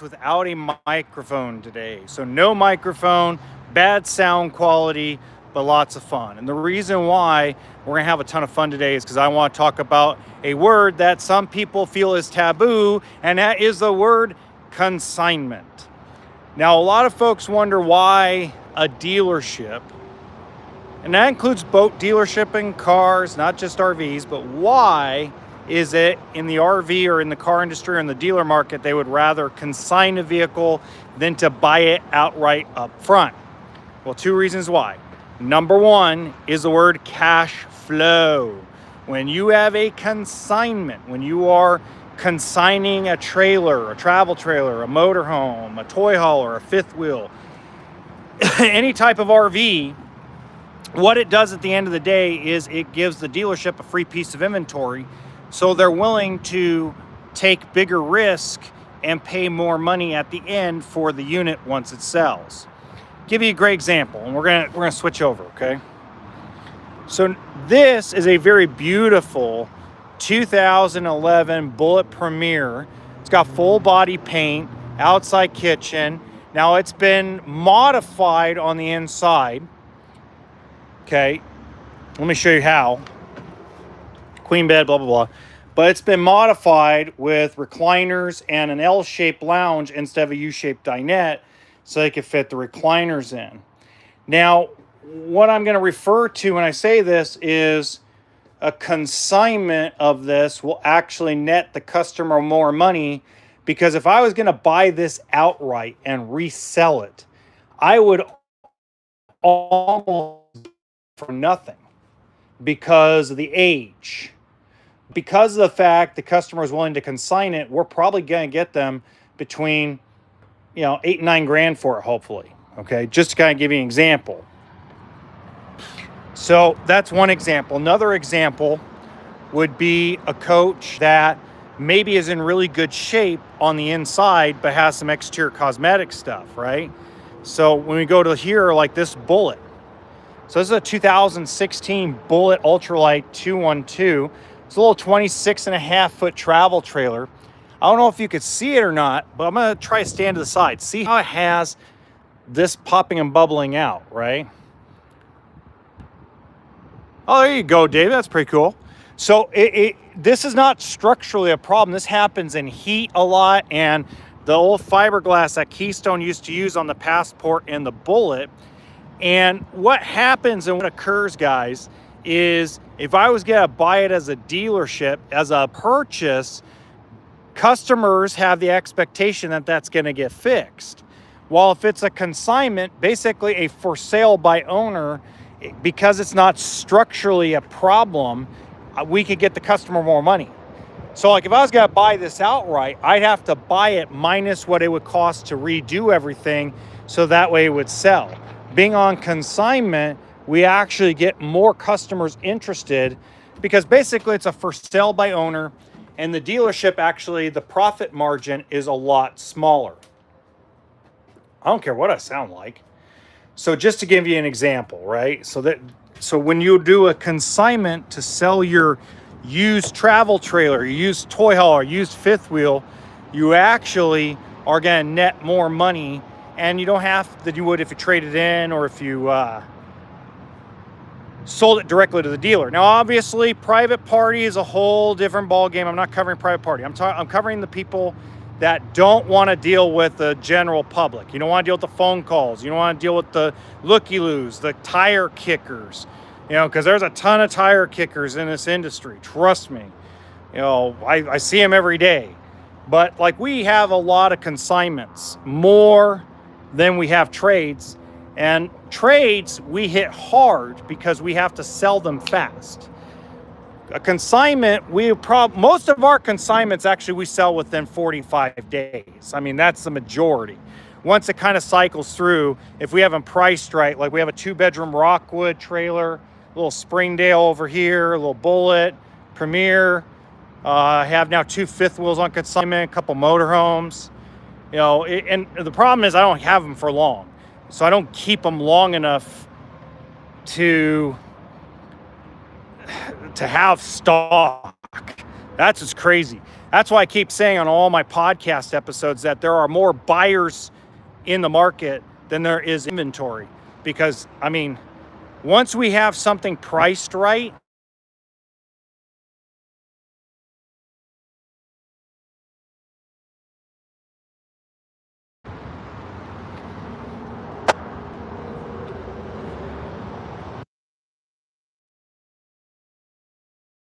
without a microphone today. So no microphone, bad sound quality, but lots of fun. And the reason why we're going to have a ton of fun today is because I want to talk about a word that some people feel is taboo, and that is the word consignment. Now, a lot of folks wonder why a dealership, and that includes boat dealership and cars, not just RVs, but why is it in the RV or in the car industry or in the dealer market, they would rather consign a vehicle than to buy it outright up front? Well, two reasons why. Number one is the word cash flow. When you have a consignment, when you are consigning a trailer, a travel trailer, a motorhome, a toy hauler, a fifth wheel, any type of RV, what it does at the end of the day is it gives the dealership a free piece of inventory, so they're willing to take bigger risk and pay more money at the end for the unit once it sells. Give you a great example, and we're gonna switch over, okay? So this is a very beautiful 2011 Bullitt Premier. It's got full body paint, outside kitchen. Now it's been modified on the inside. Okay, let me show you how. Queen bed, blah, blah, blah. But it's been modified with recliners and an L-shaped lounge instead of a U-shaped dinette so they could fit the recliners in. Now, what I'm going to refer to when I say this is a consignment of this will actually net the customer more money, because if I was going to buy this outright and resell it, I would almost for nothing because of the age. Because of the fact the customer is willing to consign it, we're probably going to get them between, $8 and $9 grand for it, hopefully. Okay, just to kind of give you an example. So that's one example. Another example would be a coach that maybe is in really good shape on the inside, but has some exterior cosmetic stuff, right? So when we go to here, like this Bullitt. So this is a 2016 Bullitt Ultralight 212. It's a little 26.5-foot travel trailer. I don't know if you could see it or not, but I'm going to try to stand to the side. See how it has this popping and bubbling out, right? Oh, there you go, Dave. That's pretty cool. So this is not structurally a problem. This happens in heat a lot, and the old fiberglass that Keystone used to use on the Passport and the Bullitt. And what happens and what occurs, guys, is if I was going to buy it as a dealership, as a purchase, customers have the expectation that that's going to get fixed. While if it's a consignment, basically a for sale by owner, because it's not structurally a problem, we could get the customer more money. So like if I was going to buy this outright, I'd have to buy it minus what it would cost to redo everything, so that way it would sell. Being on consignment, we actually get more customers interested because basically it's a for sale by owner, and the dealership actually, the profit margin is a lot smaller. I don't care what I sound like. So just to give you an example, right? So when you do a consignment to sell your used travel trailer, your used toy hauler, used fifth wheel, you actually are going to net more money, and you don't have than you would if you traded in or if you sold it directly to the dealer. Now, obviously, private party is a whole different ballgame. I'm not covering private party. I'm covering the people that don't want to deal with the general public. You don't want to deal with the phone calls. You don't want to deal with the looky-loos, the tire kickers. Because there's a ton of tire kickers in this industry. Trust me. I see them every day. But like we have a lot of consignments, more than we have trades. And trades, we hit hard because we have to sell them fast. A consignment, most of our consignments actually we sell within 45 days. I mean, that's the majority. Once it kind of cycles through, if we have them priced right, like we have a 2-bedroom Rockwood trailer, a little Springdale over here, a little Bullitt, Premier. I have now 2 fifth wheels on consignment, a couple motorhomes. And the problem is I don't have them for long. So I don't keep them long enough to have stock. That's just crazy. That's why I keep saying on all my podcast episodes that there are more buyers in the market than there is inventory. Because, I mean, once we have something priced right,